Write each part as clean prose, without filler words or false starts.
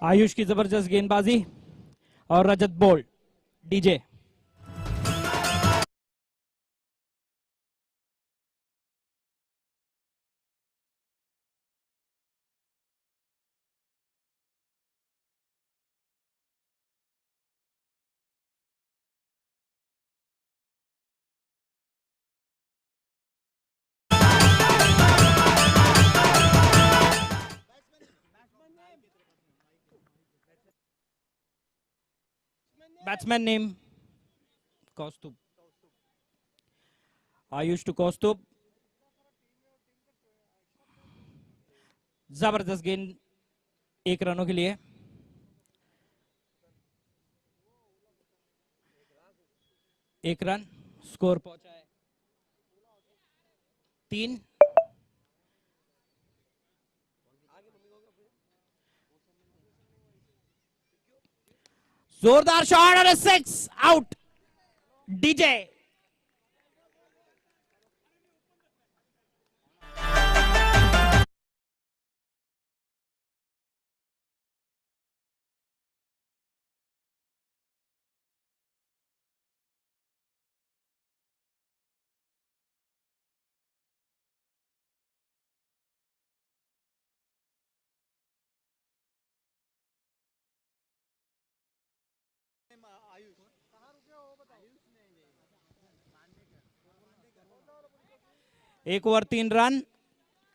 आयुष की जबरदस्त गेंदबाजी और Rajat bowled DJ. Batsman name Kaustubh. Ayush to Kaustubh. जबरदस्त गेंद 1 रनों के लिए। एक रन स्कोर पहुंचा है 3। जोरदार शॉट और 6 आउट डीजे। एक ओवर 3 रन।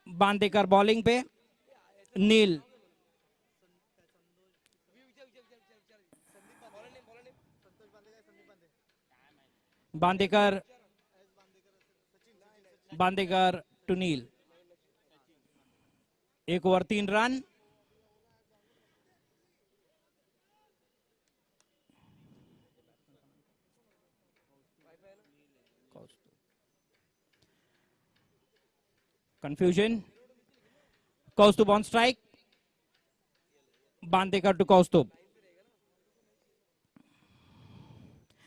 बांदेकर बॉलिंग पे। Neel Bandekar Bandekar to Neel. 1 over 3 run. Confusion. Kaustubh on strike. Bandekar to Kaustubh.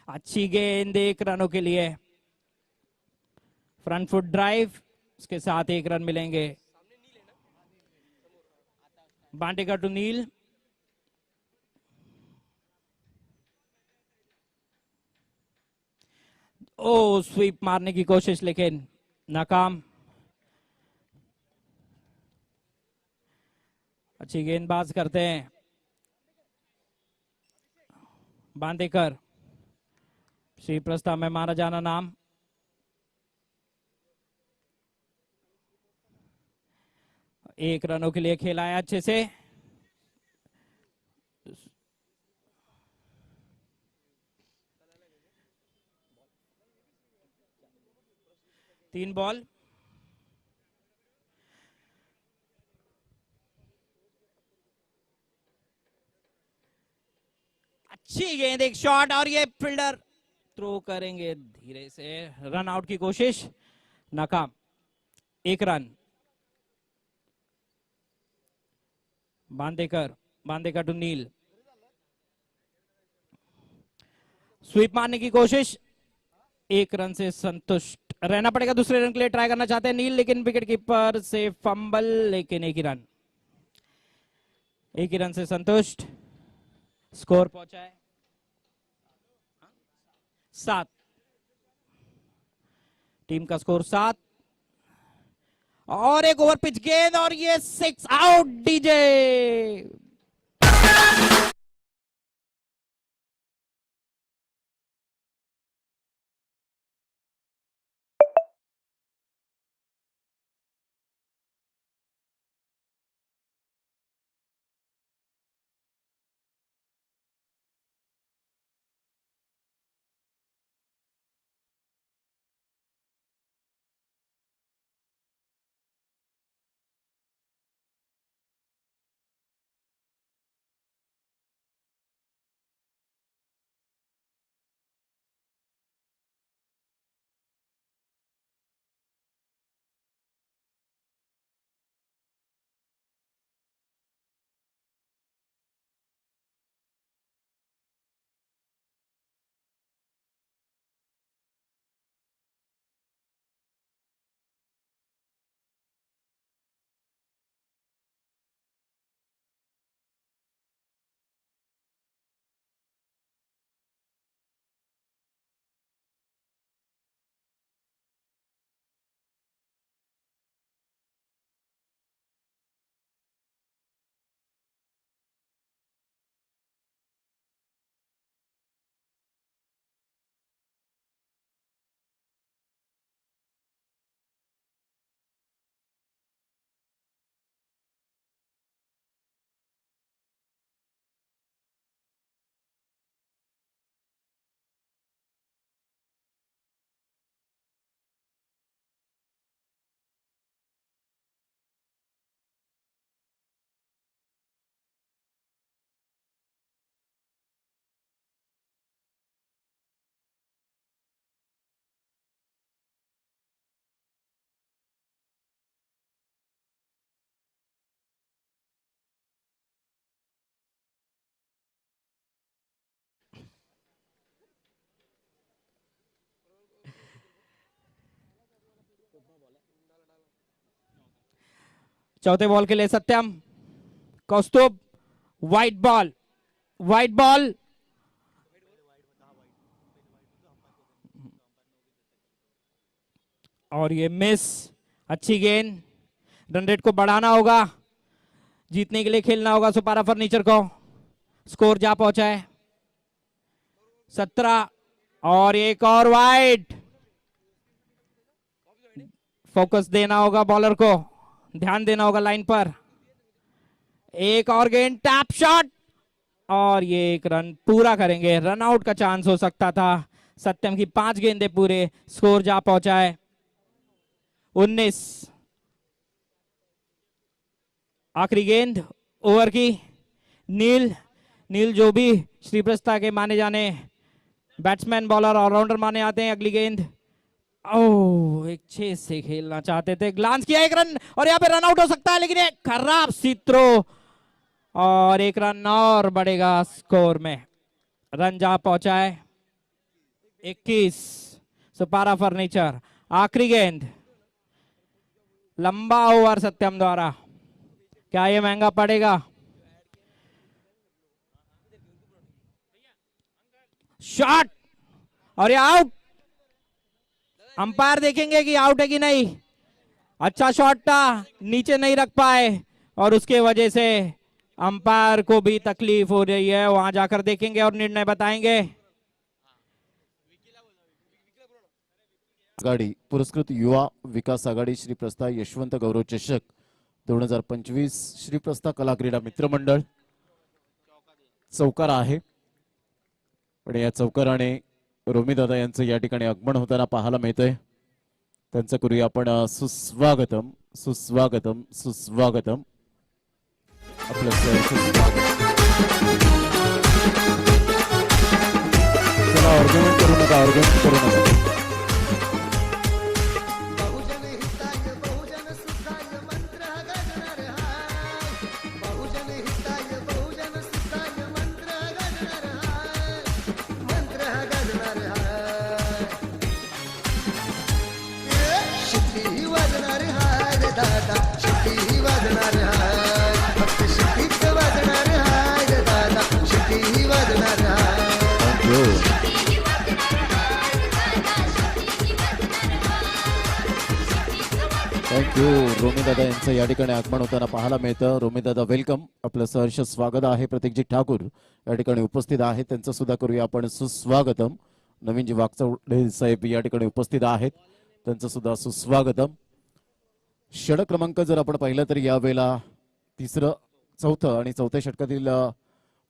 अच्छी गेंद 1 रनों के लिए। फ्रंट फुट ड्राइव उसके साथ 1 रन मिलेंगे। बांदेकर टू नील। ओ स्वीप मारने की कोशिश लेकिन नाकाम। अच्छी गेंदबाज करते हैं बांदेकर। श्री प्रस्ताव में माना जाना नाम। एक रनों के लिए खेला है अच्छे से। तीन बॉल। अच्छी गेंद 1 शॉट और ये फील्डर थ्रो करेंगे धीरे से। रन आउट की कोशिश नाकाम। 1 run. Bandekar to Neel. Sweep मारने की कोशिश। 1 रन से संतुष्ट रहना पड़ेगा। दूसरे रन के लिए ट्राई करना चाहते हैं नील लेकिन विकेट कीपर से फंबल। लेकिन 1 ही रन। 1 ही रन से संतुष्ट। स्कोर पहुंचा है 7। टीम का स्कोर 7। और एक ओवर पिच गेंद और ये 6 आउट डीजे। चौथे बॉल के लिए Satyam, Kaustubh, white ball, white ball, और ये मिस। अच्छी गेंद, रन रेट को बढ़ाना होगा, जीतने के लिए खेलना होगा सुपारा फर्नीचर को। स्कोर जा पहुंचा है 17, और एक और वाइड। फोकस देना होगा बॉलर को, ध्यान देना होगा लाइन पर। एक और गेंद, टैप शॉट, और ये एक रन पूरा करेंगे। रन आउट का चांस हो सकता था। सत्यम की 5 गेंदे पूरे, स्कोर जा पहुंचा है 19। आखिरी गेंद ओवर की। नील जो भी श्रीप्रस्था के माने जाने बैट्समैन, बॉलर, ऑलराउंडर माने आते हैं। अगली गेंद, ओह, एक 6 से खेलना चाहते थे, ग्लांस किया, एक रन, और यहाँ पे रन आउट हो सकता है, लेकिन एक खराब सी थ्रो, और एक रन और बढ़ेगा स्कोर में। रन जा पहुंचा है 21। सुपारा फर्नीचर, आखिरी गेंद, लंबा ओवर सत्यम द्वारा, क्या ये महंगा पड़ेगा? शॉट, और ये आउट। अंपायर देखेंगे कि आउट है कि नहीं। अच्छा शॉट था, नीचे नहीं रख पाए, और उसके वजह से अंपायर को भी तकलीफ हो रही है। वहां जाकर देखेंगे और निर्णय बताएंगे। आघाडी पुरस्कृत युवा विकास आघाडी श्रीप्रस्था यशवंत गौरव चषक 2025 श्रीप्रस्था कला क्रीडा मित्रमंडळ चौकार आहे आणि या चौकाराने रोमी दादा यांचं या ठिकाणी आगमन होताना पाहायला मिळतंय। त्यांचं करूया आपण सुस्वागतम सुस्वागतम सुस्वागतम। आपलं चला, आर्ग्युमेंट करू नका, आर्ग्युमेंट करू नका। थँक्यू। रोमी दादा यांचं या ठिकाणी आगमन होताना पाहायला मिळतं। रोमी दादा वेलकम, आपलं सहर्ष स्वागत आहे। प्रतीकजी ठाकूर या ठिकाणी उपस्थित आहेत, त्यांचं सुद्धा करूया आपण सुस्वागतम। नवीनजी वागचौडे साहेब या ठिकाणी उपस्थित आहेत, त्यांचं सुद्धा सुस्वागतम। षटक क्रमांक जर आपण पाहिलं तर यावेळेला तिसरं, चौथं आणि चौथ्या षटकातील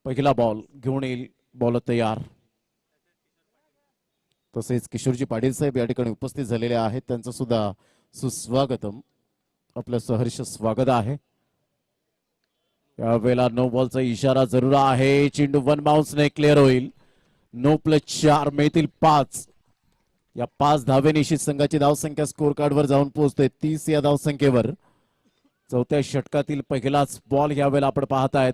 पहिला बॉल घेऊन येईल बॉलर तयार। तसेच किशोरजी पाटील साहेब या ठिकाणी उपस्थित झालेले आहेत, त्यांचं सुद्धा सुस्वागतम, आपलं सहर्ष स्वागत आहे। यावेळेला नो बॉलचा इशारा जरूर आहे। चेंडू वन बाउन्सने क्लिअर होईल। 9+4 मिळतील 5। या 5 धावेनिशी संघाची धावसंख्या स्कोर कार्डवर जाऊन पोहोचते 30 या धावसंख्येवर। चौथ्या षटकातील पहिलाच बॉल यावेळेला आपण पाहतायत।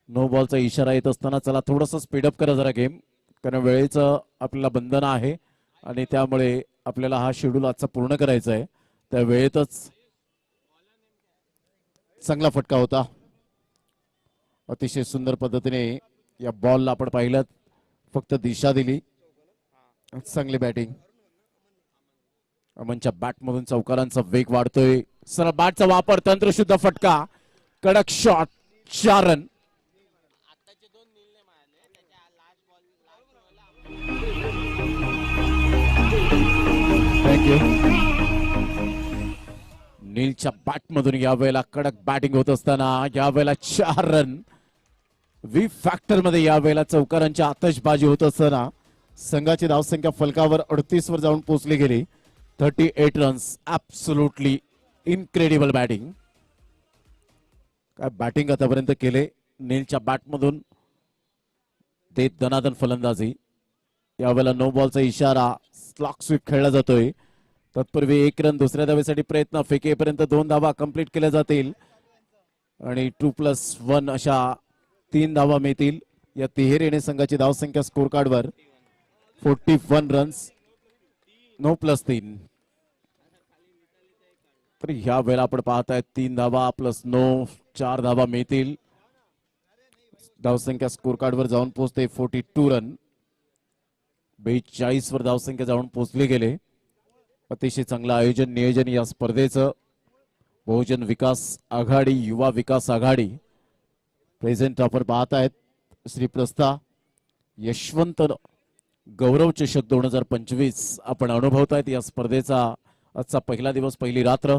नो बॉलचा इशारा येत असताना चला थोडंसं स्पीडअप करा जरा गेम, कारण वेळेचं आपल्याला बंधन आहे आणि त्यामुळे आपल्याला हा शेड्यूल आजचा पूर्ण करायचा आहे। त्या वेळेतच चांगला फटका होता। अतिशय सुंदर पद्धतीने या बॉलला आपण पाहिलं, फक्त दिशा दिली। चांगली बॅटिंग, अमनच्या बॅटमधून चौकारांचा वेग वाढतोय। सरळ बॅटचा वापर, तंत्रशुद्ध फटका, कडक शॉट, 4 रन। थँक्यू। नीलच्या बॅटमधून यावेळेला कडक बॅटिंग होत असताना यावेळेला 4 रन। वी फॅक्टर मध्ये यावेळेला चौकारांची आतषबाजी होत असताना संघाची धावसंख्या फलकावर 38 वर जाऊन पोहोचली गेली। 38 रन्स, ऍब्सोल्युटली इनक्रेडिबल बॅटिंग। काय बॅटिंग आतापर्यंत केले नीलच्या बॅटमधून, ते दनादन फलंदाजी। यावेळेला नो बॉलचा इशारा, स्लॉक स्वीप खेळला जातोय। तत्पूर्वी 1 रन, दुसऱ्या धावेसाठी प्रयत्न, फेकेपर्यंत 2 धावा कंप्लीट केल्या जातील आणि 2+1 अशा 3 धावा मिळतील। या तिहेरीने संघाची धावसंख्या स्कोर कार्डवर 41 रन्स, 9+3। तर ह्या वेळेला आपण पाहताय 3 धावा प्लस 9 4 धावा मिळतील. धावसंख्या स्कोर कार्ड वर जाऊन पोहोचते 42 रन. 42 वर धावसंख्या जाऊन पोहोचले गेले. अतिशय चांगलं आयोजन नियोजन या स्पर्धेचं. बहुजन विकास आघाडी युवा विकास आघाडी प्रेझेंट आपण पाहतायत. श्री प्रस्था यशवंत गौरव चषक 2025 आपण अनुभवतायत या स्पर्धेचा आजचा पहिला दिवस पहिली रात्र.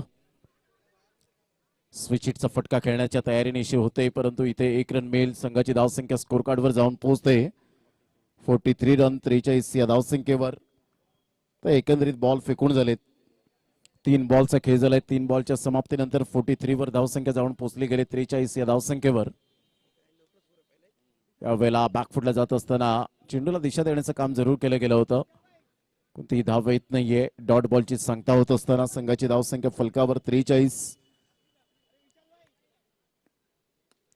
स्विचिटचा फटका खेळण्याच्या तयारीनिशी होते, परंतु इथे 1 रन मिळेल. संघाची धावसंख्या स्कोर कार्ड वर जाऊन पोहोचते 43 रन 43 या धावसंख्येवर. तर एकंदरीत बॉल फेकून झालेत. 3 बॉलचा खेळ झालाय. 3 बॉलच्या समाप्तीनंतर 43 वर धावसंख्या जाऊन पोहोचली गेली 43 या धावसंख्येवर. यावेळेला बॅकफुटला जात असताना चेंडूला दिशा देण्याचं काम जरूर केलं गेलं होतं. कोणतीही धाव येत नाहीये. डॉट बॉलची सांगता होत असताना संघाची धावसंख्या फलकावर 43.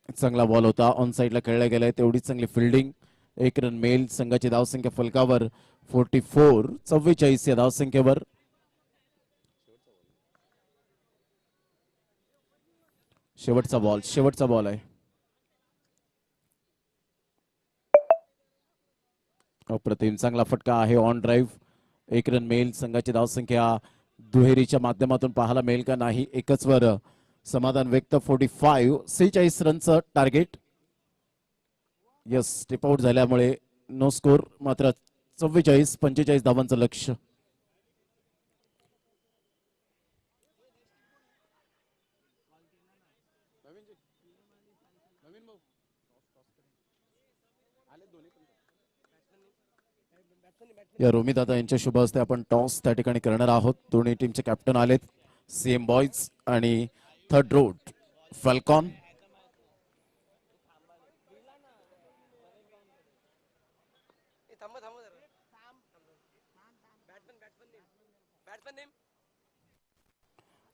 चांगला बॉल होता. ऑन साइडला खेळला गेलाय. तेवढीच चांगली फिल्डिंग. 1 रन मिळेल. संघाची धावसंख्या फलकावर 44 या धावसंख्येवर. शेवटचा बॉल आहे. अप्रतिम चांगला फटका आहे. On drive. 1 रन मिळेल. संघाची धावसंख्या दुहेरीच्या माध्यमातून पाहायला मिळेल का नाही एकच वर समाधान व्यक्त. 46 रनचं टार्गेट. यस स्टेप आउट झाल्यामुळे नो स्कोर. मात्र 45 धावांचं लक्ष. या रोमी दादा यांच्या शुभ हस्ते आपण टॉस त्या ठिकाणी करणार आहोत. दोन्ही टीमचे कॅप्टन आलेत. सीएम बॉयज आणि थर्ड रोड फॅल्कॉन.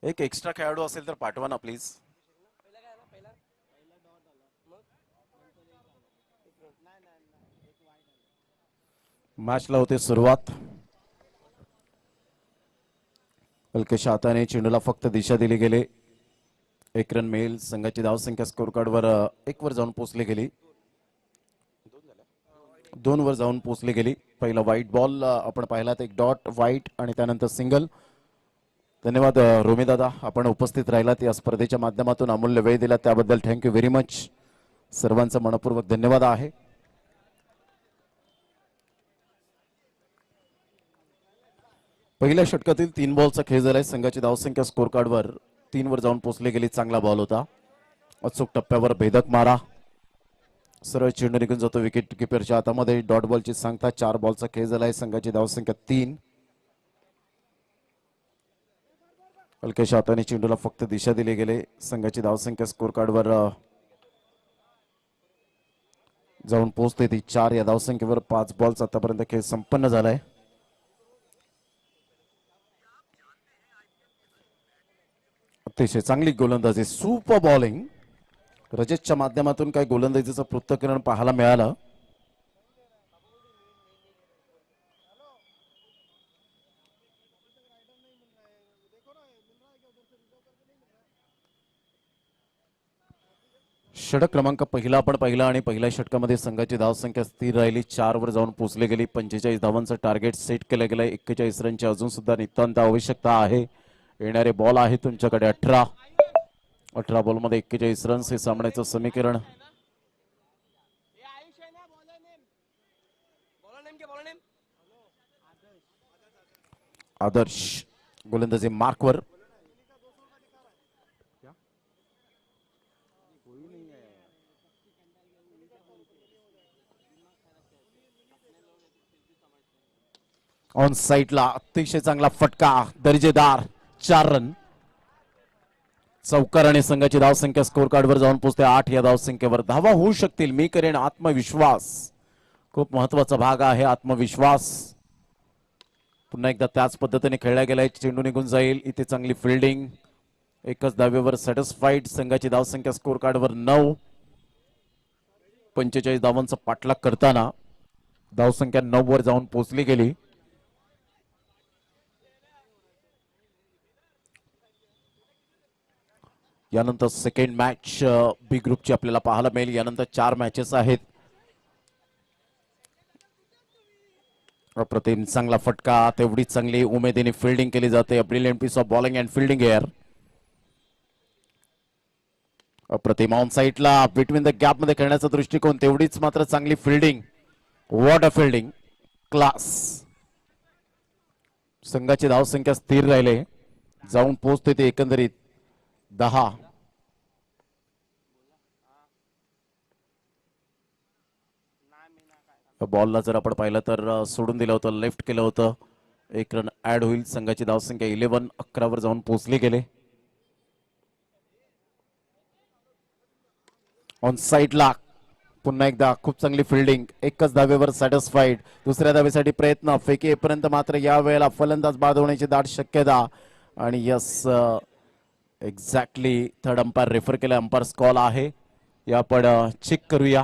एक एक्स्ट्रा खेळाडू असेल तर पाठवा ना प्लीज. मॅचला होते सुरुवात. हलकेशा हाताने चेंडूला फक्त दिशा दिली गेली. 1 रन मिळेल. संघाची धावसंख्या स्कोर कार्ड वर 1 वर जाऊन पोहोचली गेली. 2 वर जाऊन पोहोचली गेली. पहिला व्हाईट बॉल आपण पाहिला. एक डॉट व्हाईट आणि त्यानंतर सिंगल. धन्यवाद रोमी दादा, आपण उपस्थित राहिलात या स्पर्धेच्या माध्यमातून अमूल्य वेळ दिला त्याबद्दल थँक्यू व्हेरी मच. सर्वांचा मनपूर्वक धन्यवाद आहे. पहिल्या षटकातील 3 बॉलचा खेळ झालाय. संघाची धावसंख्या स्कोर कार्ड वर 3 वर जाऊन पोहोचली गेली. चांगला बॉल होता. अचूक टप्प्यावर भेदक मारा. सरळ चेंडू निघून जातो विकेट किपरच्या हातामध्ये. डॉट बॉलची सांगता. 4 बॉलचा खेळ झालाय. संघाची धावसंख्या 3. हलकेशा हाताने चेंडूला फक्त दिशा दिली गेले. संघाची धावसंख्या स्कोर कार्ड वर जाऊन पोहोचते ती 4 या धावसंख्येवर. 5 बॉलचा आतापर्यंत खेळ संपन्न झालाय. अतिशय चांगली गोलंदाजी. Super bowling. रजतच्या माध्यमातून काही गोलंदाजीचं पृथक्करण पाहायला मिळालं. षटक क्रमांक पहिला आपण पाहिला आणि पहिल्या षटकामध्ये संघाची धावसंख्या स्थिर राहिली. 4 वर जाऊन पोहोचली गेली. 45 धावांचं टार्गेट सेट केलं गेलंय. 41 रनची अजून सुद्धा नितांत आवश्यकता आहे. येणारे बॉल आहे तुमच्याकडे 18 बॉलमध्ये 41 रन्स हे सामन्याचं समीकरण. आदर्श गोलंदाजी मार्कवर. ऑन साइडला अतिशय चांगला फटका. दर्जेदार 4 रन. चौकार आणि संघाची धावसंख्या स्कोर कार्ड वर जाऊन पोहोचते 8 या धावसंख्येवर. धावा होऊ शकतील. मी करेन. आत्मविश्वास खूप महत्वाचा भाग आहे. आत्मविश्वास. पुन्हा एकदा त्याच पद्धतीने खेळला गेलाय. चेंडू निघून जाईल. इथे चांगली फिल्डिंग. एकच धावेवर सॅटिस्फाईड. संघाची धावसंख्या स्कोर कार्ड वर 9. 45 धावांचा पाठलाग करताना धावसंख्या 9 वर जाऊन पोहोचली गेली. यानंतर सेकंड मॅच बी ग्रुपची आपल्याला पाहायला मिळेल. यानंतर 4 मॅचेस आहेत. अप्रतिम चांगला फटका, तेवढीच चांगली उमेदीने फिल्डिंग केली जाते. Brilliant piece of bowling and fielding एअर. अप्रतिम ऑन साईडला बिटवीन द गॅप मध्ये खेळण्याचा दृष्टिकोन, तेवढीच मात्र चांगली fielding. What a fielding, class. संघाची धावसंख्या स्थिर राहिले, जाऊन पोहोचते ते एकंदरीत 10. बॉलला जर आपण पाहिलं तर सोडून दिलं होतं, लेफ्ट केलं होतं. 1 रन ऍड होईल. संघाची धावसंख्या 11, 11 वर जाऊन पोहोचले गेले. ऑन साईडला पुन्हा एकदा खूप चांगली फिल्डिंग. एकच धावेवर सॅटिस्फाईड. दुसऱ्या धावेसाठी प्रयत्न, फेकी येईपर्यंत मात्र या वेळेला फलंदाज बाद होण्याची दाट शक्यता. आणि yes, exactly third umpire refer केलं. अंपायर कॉल आहे, या आपण चेक करूया.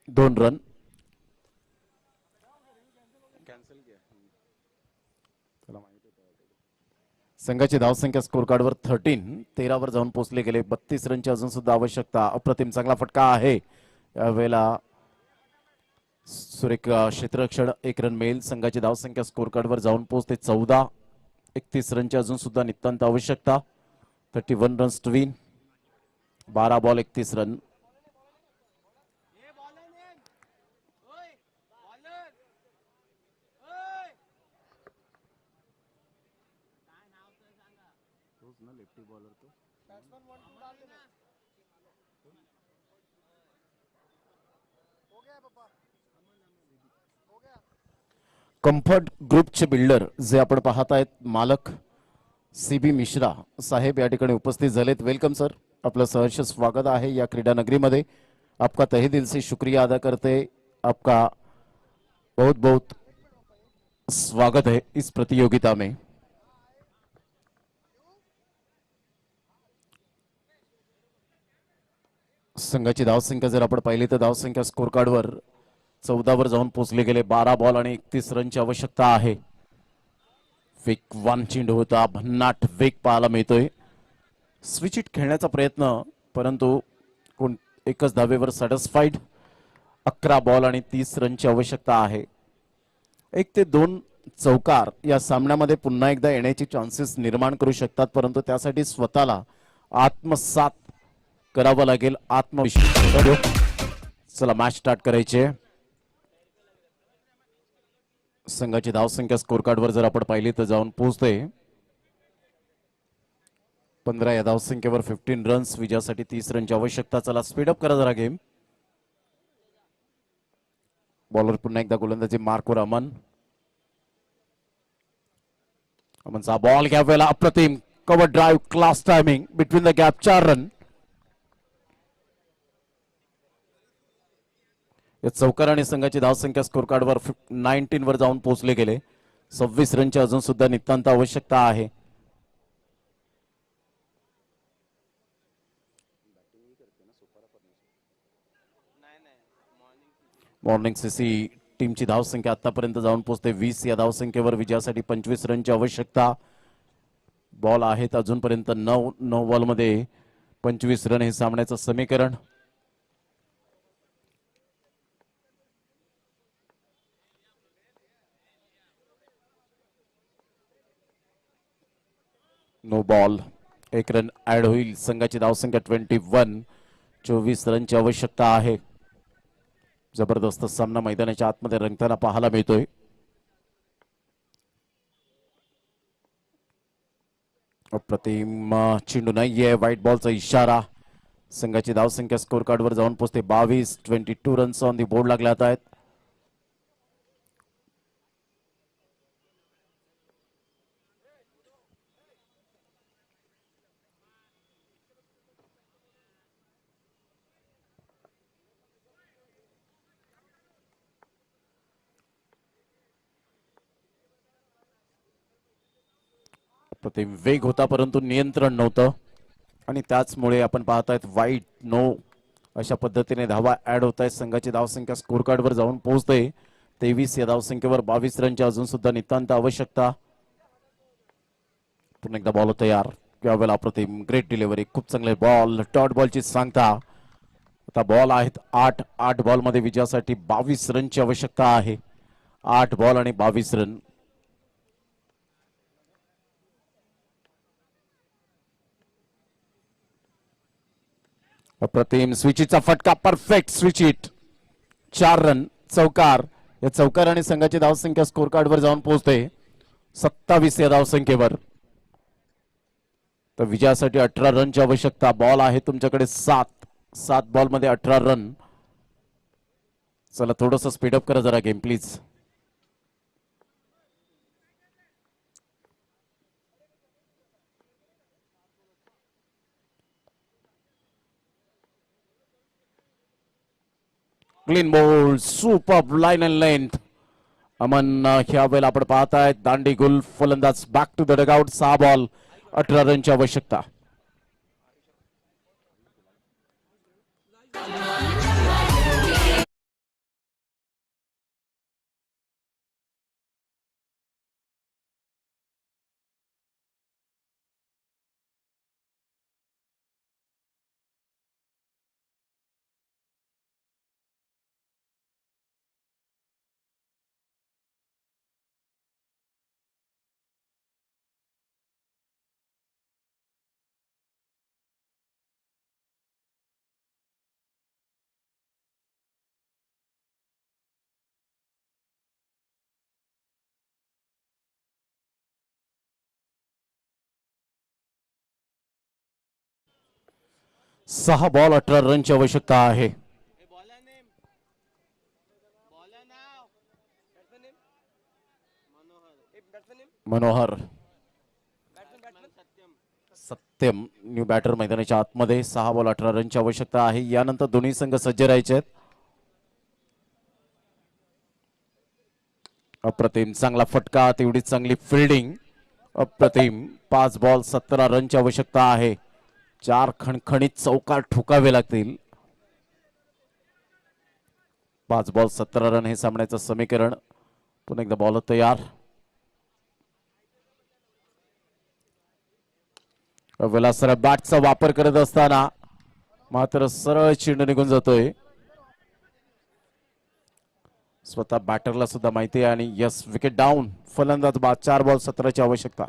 दोन रन. संघाची धावसंख्या स्कोर कार्डवर 13, 13 वर जाऊन पोहोचले गेले. 32 रनची अजून सुद्धा आवश्यकता. अप्रतिम चांगला फटका आहे. यावेळेला सुरेख क्षेत्ररक्षण, 1 रन मिळेल. संघाची धावसंख्या स्कोर कार्डवर जाऊन पोहोचते 14. 31 रनची अजून सुद्धा नितांत आवश्यकता. 31 runs to win. 12 ball 31 run. Comfort ग्रुपचे बिल्डर जे आपण पाहत आहेत, मालक CB मिश्रा साहेब या ठिकाणी उपस्थित झालेत. वेलकम सर, आपलं सहर्ष स्वागत आहे या क्रीडा नगरी. आपका तहे दिल से शुक्रिया अदा करते, आपका बहुत बहुत स्वागत है इस प्रतियोगिता में. संघाची धावसंख्या जर आपण पाहिली तर धावसंख्या स्कोर कार्डवर 14 वर जाऊन पोहोचले गेले. 12 बॉल आणि 31 रनची आवश्यकता आहे. वेगवान चेंडू होता, भन्नाट वेग पाहायला मिळतोय. स्विच इट खेळण्याचा प्रयत्न, परंतु कोण एकच धावेवर सॅटिस्फाईड. 11 बॉल आणि 30 रनची आवश्यकता आहे. 1 ते 2 चौकार या सामन्यामध्ये पुन्हा एकदा येण्याची चान्सेस निर्माण करू शकतात, परंतु त्यासाठी स्वतःला आत्मसात करावं लागेल. आत्मविश्वास. चला मॅच स्टार्ट करायचे. संघाची धावसंख्या स्कोर कार्डवर जर आपण पाहिली तर जाऊन पोहोचते 15. या धावसंख्येवर 15 रन्स. विजयासाठी 30 रनची आवश्यकता. चला स्पीडअप करा जरा गेम. बॉलर पुन्हा एकदा गोलंदाजी मार्कवर अमन. अमनचा बॉल घ्या वेळेला अप्रतिम cover drive, class timing, between the gap, 4 run. या चौकाराने संघाची धावसंख्या स्कोर कार्डवर 19 वर जाऊन पोहोचले गेले. 26 रनची अजून सुद्धा नितांत आवश्यकता आहे. मॉर्निंग सीसी टीमची धावसंख्या आतापर्यंत जाऊन पोहोचते 20. या धावसंख्येवर विजयासाठी 25 रनची आवश्यकता. बॉल आहेत अजूनपर्यंत 9. 9 बॉलमध्ये 25 रन हे सामन्याचं समीकरण. नो बॉल, 1 रन ऍड होईल. संघाची धावसंख्या 21. 24 रनची आवश्यकता आहे. जबरदस्त सामना मैदानाच्या आतमध्ये रंगताना पाहायला मिळतोय. अप्रतिम चेंडू नाहीये, व्हाईट बॉलचा इशारा. संघाची धावसंख्या स्कोर कार्डवर जाऊन पोहोचते 22. 22 रन्स ऑन दी बोर्ड लागल्यात आहेत. अप्रतिम वेग होता परंतु नियंत्रण नव्हतं आणि त्याचमुळे आपण पाहतायत वाईट नो अशा पद्धतीने धावा ऍड होत आहेत. संघाची धावसंख्या स्कोर कार्ड वर जाऊन पोहोचते 23 या धावसंख्येवर 22 रनची अजून सुद्धा नितांत आवश्यकता. पुन्हा एकदा बॉल तयार. यावेळेला अप्रतिम ग्रेट डिलिव्हरी. खूप चांगले बॉल. डॉट बॉलची सांगता. आता बॉल आहेत 8 बॉल मध्ये विजयासाठी 22 रनची आवश्यकता आहे. 8 बॉल आणि 22 रन. अप्रतिम स्विचिटचा फटका. परफेक्ट स्विचिट. 4 रन. चौकार. या चौकाराने संघाची धावसंख्या स्कोर कार्ड वर जाऊन पोहोचते 27 या धावसंख्येवर. तर विजयासाठी 18 रनची आवश्यकता. बॉल आहे तुमच्याकडे 7 बॉल मध्ये 18 रन. चला थोडस स्पीडअप करा जरा game please. Clean ball. Super line and length. Aman ह्या वेळेला आपण पाहताय दांडी गुल फलंदाज back to the dugout. 6 ball 18 रनची आवश्यकता. सहा बॉल 18 रनची आवश्यकता आहे. मनोहर. सत्यम न्यू बॅटर मैदानाच्या आतमध्ये. 6 बॉल 18 रनची आवश्यकता आहे. यानंतर दोन्ही संघ सज्ज राहायचे आहेत. अप्रतिम चांगला फटका. तेवढीच चांगली फिल्डिंग. अप्रतिम. 5 बॉल 17 रनची आवश्यकता आहे. 4 खणखणीत चौकार ठोकावे लागतील. 5 बॉल 17 रन हे सामन्याचं समीकरण. पुन्हा एकदा बॉल तयार. वेलासरा बॅटचा वापर करत असताना मात्र सरळ चेंडू निघून जातोय. स्वतः बॅटरला सुद्धा माहिती आहे आणि यस विकेट डाऊन. फलंदाज बाद. 4 बॉल 17 ची आवश्यकता.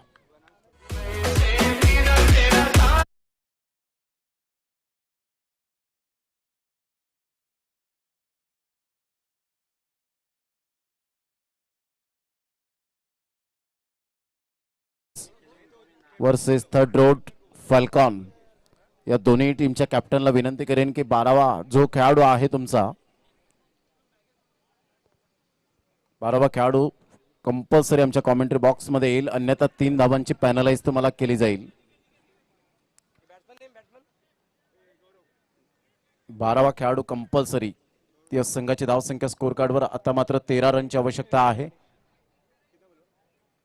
Versus third road falcon. या दोन्ही टीमच्या कॅप्टनला विनंती करेन की 12वा जो खेळाडू आहे तुमचा 12वा खेळाडू कंपल्सरी आमच्या कॉमेंट्री बॉक्स मध्ये येईल. अन्यथा 3 धावांची पॅनलाइज तुम्हाला केली जाईल. 12वा खेळाडू कंपल्सरी. या संघाची धावसंख्या स्कोर कार्डवर आता मात्र 13 रनची आवश्यकता आहे.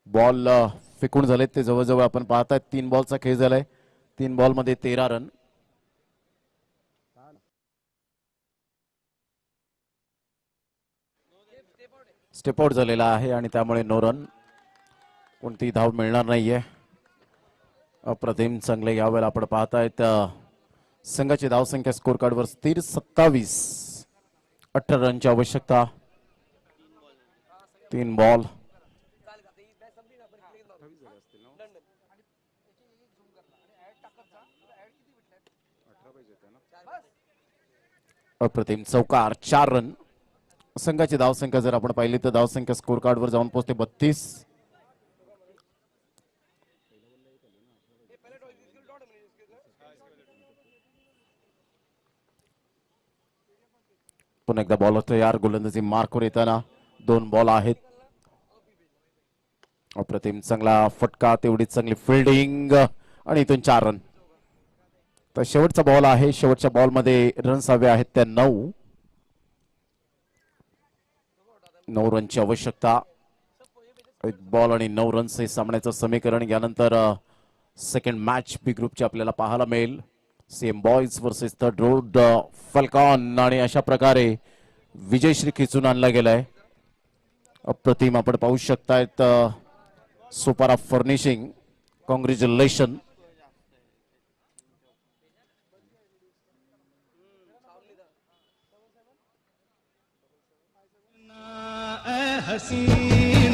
बॉल फेकून झालेत ते जवळजवळ आपण पाहताय 3 बॉलचा खेळ झालाय. 3 बॉल मध्ये 13 रन. स्टेप आउट झालेला आहे आणि त्यामुळे नो रन. कोणतीही धाव मिळणार नाहीये. अप्रतिम चांगले यावेळेला आपण पाहतायत संघाची धावसंख्या स्कोर कार्डवर स्थिर 27. 18 रनची आवश्यकता. 3 बॉल. अप्रतिम चौकार. 4 रन. संघाची धावसंख्या जर आपण पाहिली तर धावसंख्या स्कोर कार्डवर जाऊन पोहोचते 32. पुन्हा एकदा बॉल तयार. गोलंदाजी मार्कवर येताना 2 बॉल आहेत. अप्रतिम चांगला फटका. तेवढीच चांगली फिल्डिंग आणि इथून 4 रन. तर शेवटचा बॉल आहे. शेवटच्या बॉल मध्ये रन्स हवे आहेत त्या 9. 9 रनची आवश्यकता. एक बॉल आणि 9 रन्स हे सामन्याचं समीकरण. यानंतर सेकंड मॅच बी ग्रुपची आपल्याला पाहायला मिळेल. Same boys versus third road falcon. आणि अशा प्रकारे विजयश्री खिचून आणला गेलाय. अप्रतिम आपण पाहू शकतायत. Super furnishing. कॉंग्रॅच्युलेशन. हसी